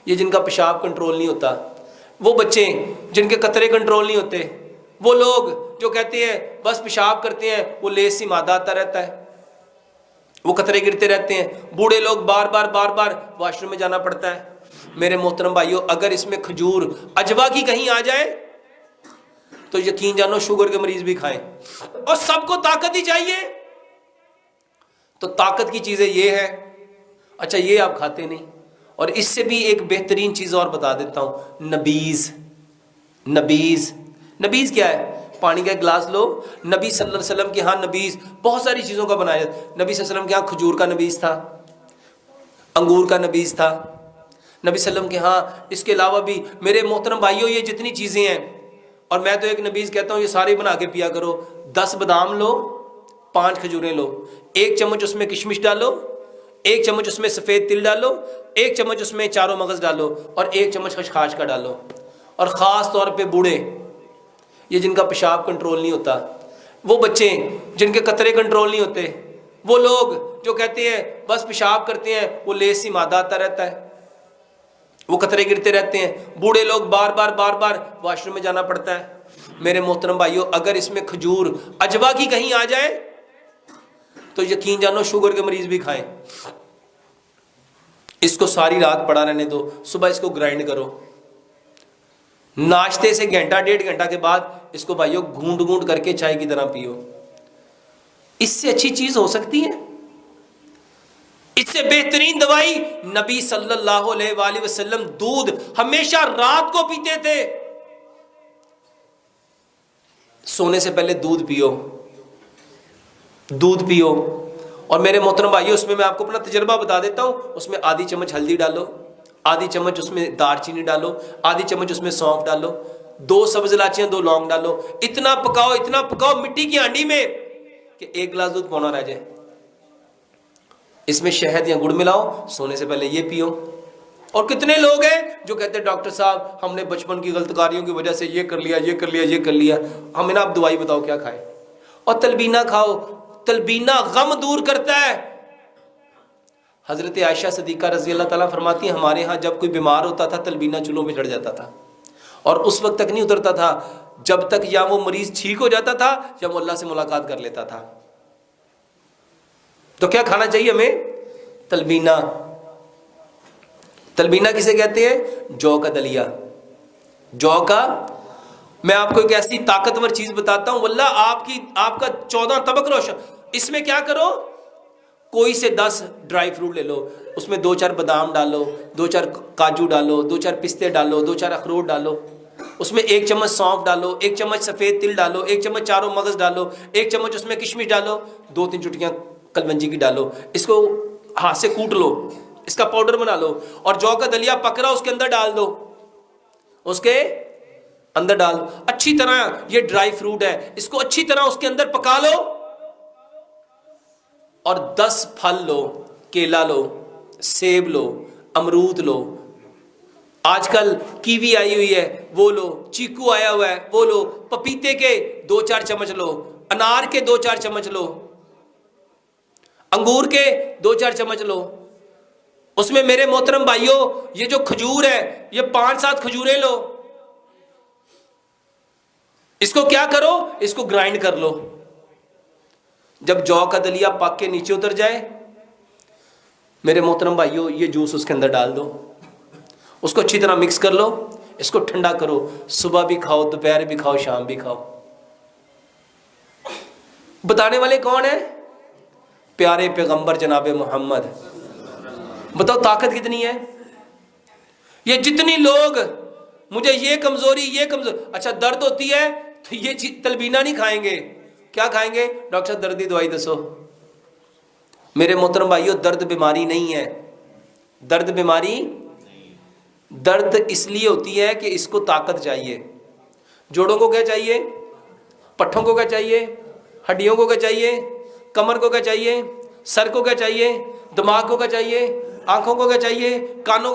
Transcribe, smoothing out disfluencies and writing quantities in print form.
یہ جن کا پیشاب کنٹرول نہیں ہوتا، وہ بچے جن کے قطرے کنٹرول نہیں ہوتے، وہ لوگ جو کہتے ہیں بس پیشاب کرتے ہیں، وہ لیس سی مادہ آتا رہتا ہے، وہ قطرے گرتے رہتے ہیں، بوڑھے لوگ بار بار واش روم میں جانا پڑتا ہے۔ میرے محترم بھائیو، اگر اس میں کھجور اجوا کی کہیں آ جائے تو یقین جانو شوگر کے مریض بھی کھائیں، اور سب کو طاقت ہی چاہیے، تو طاقت کی چیزیں یہ ہے۔ اچھا یہ آپ کھاتے نہیں، اور اس سے بھی ایک بہترین چیز اور بتا دیتا ہوں، نبیذ کیا ہے؟ پانی کا ایک گلاس لو، نبی صلی اللہ علیہ وسلم کے ہاں نبیذ بہت ساری چیزوں کا بنایا جاتا ہے۔ نبی صلی اللہ علیہ وسلم کے ہاں کھجور کا نبیذ تھا، انگور کا نبیذ تھا نبی صلی اللہ علیہ وسلم کے ہاں۔ اس کے علاوہ بھی میرے محترم بھائیوں، یہ جتنی چیزیں ہیں، اور میں تو ایک نبیذ کہتا ہوں یہ سارے بنا کے پیا کرو۔ 10 بادام لو، 5 کھجوریں لو، 1 چمچ اس میں کشمش ڈالو، 1 چمچ اس میں سفید تل ڈالو، 1 چمچ اس میں چاروں مغز ڈالو، اور 1 چمچ خشخاش کا ڈالو۔ اور خاص طور پہ بوڑھے، یہ جن کا پیشاب کنٹرول نہیں ہوتا، وہ بچے جن کے قطرے کنٹرول نہیں ہوتے، وہ لوگ جو کہتے ہیں بس پیشاب کرتے ہیں، وہ لیس سی مادہ آتا رہتا ہے، وہ قطرے گرتے رہتے ہیں، بوڑھے لوگ بار بار واش روم میں جانا پڑتا ہے۔ میرے محترم بھائیوں، اگر اس میں کھجور اجوا کی کہیں آ جائے تو یقین جانو شوگر کے مریض بھی کھائیں۔ اس کو ساری رات پڑا رہنے دو، صبح اس کو گرائنڈ کرو، ناشتے سے گھنٹہ 1.5 کے بعد اس کو بھائیوں گھونٹ کر کے چائے کی طرح پیو۔ اس سے اچھی چیز ہو سکتی ہے؟ اس سے بہترین دوائی نبی صلی اللہ علیہ وآلہ وسلم دودھ ہمیشہ رات کو پیتے تھے۔ سونے سے پہلے دودھ پیو، اور میرے محترم بھائیو، اس میں آپ کو اپنا تجربہ بتا دیتا ہوں، اس میں آدھی چمچ ہلدی ڈالو، آدھی چمچ اس میں دار چینی ڈالو، آدھی چمچ اس میں سونف ڈالو، 2 سبز الائچیاں، 2 لونگ ڈالو، اتنا پکاؤ مٹی کی ہانڈی میں کہ 1 گلاس دودھ پونا رہ جائے۔ اس میں شہد یا گڑ ملاؤ، سونے سے پہلے یہ پیو۔ اور کتنے لوگ ہیں جو کہتے ہیں ڈاکٹر صاحب ہم نے بچپن کی غلط کاریوں کی وجہ سے یہ کر لیا، ہمیں نا آپ دوائی بتاؤ کیا کھائیں؟ اور تلبینہ کھاؤ، تلبینہ غم دور کرتا ہے۔ حضرت عائشہ صدیقہ رضی اللہ تعالیٰ فرماتی ہیں ہمارے ہاں جب کوئی بیمار ہوتا تھا تلبینہ چولہوں پہ چڑھ جاتا تھا، اور اس وقت تک نہیں اترتا تھا جب تک یا وہ مریض ٹھیک ہو جاتا تھا یا وہ اللہ سے ملاقات کر لیتا تھا۔ تو کیا کھانا چاہیے ہمیں؟ تلبینہ کسے کہتے ہیں؟ جو کا دلیا، جو کا۔ میں آپ کو ایک ایسی طاقتور چیز بتاتا ہوں، واللہ آپ کا 14 طبق روشن۔ اس میں کیا کرو، کوئی سے 10 ڈرائی فروٹ لے لو، اس میں 2-4 بادام ڈالو، 2-4 کاجو ڈالو، 2-4 پستے ڈالو، 2-4 اخروٹ ڈالو، اس میں 1 چمچ سونف ڈالو، 1 چمچ سفید تل ڈالو، 1 چمچ چاروں مغز ڈالو، 1 چمچ اس میں کشمش ڈالو، 2-3 چٹکیاں کلونجی کی ڈالو، اس کو ہاتھ سے کوٹ لو، اس کا پاؤڈر بنا لو، اور جو کا دلیا پک رہا اس کے اندر ڈال دو، اچھی طرح۔ یہ ڈرائی فروٹ ہے، اس کو اچھی طرح اس کے اندر پکا لو، اور 10 پھل لو، کیلا لو، سیب لو، امرود لو، آج کل کیوی آئی ہوئی ہے وہ لو، چیکو آیا ہوا ہے وہ لو، پپیتے کے 2-4 چمچ لو، انار کے 2-4 چمچ لو، انگور کے 2-4 چمچ لو۔ اس میں میرے محترم بھائیوں یہ جو کھجور ہے یہ 5-7 کھجوریں لو، اس کو کیا کرو، اس کو گرائنڈ کر لو۔ جب جو کا دلیا پک کے نیچے اتر جائے میرے محترم بھائیوں یہ جوس اس کے اندر ڈال دو، اس کو اچھی طرح مکس کر لو، اس کو ٹھنڈا کرو، صبح بھی کھاؤ، دوپہر بھی کھاؤ، شام بھی کھاؤ۔ بتانے والے کون ہیں؟ پیارے پیغمبر جناب محمد۔ بتاؤ طاقت کتنی ہے؟ یہ جتنی لوگ مجھے یہ کمزوری اچھا درد ہوتی ہے تو یہ تلبینہ نہیں کھائیں گے، کیا کھائیں گے؟ ڈاکٹر صاحب درد کی دوائی دسو۔ میرے محترم بھائیو درد بیماری نہیں ہے، درد اس لیے ہوتی ہے کہ اس کو طاقت چاہیے۔ جوڑوں کو کیا چاہیے؟ پٹھوں کو کیا چاہیے؟ ہڈیوں کو کیا چاہیے؟ کمر کو کیا چاہیے؟ سر کو کیا چاہیے؟ دماغ کو کیا چاہیے؟ آنکھوں کو کیا چاہیے؟ کانوں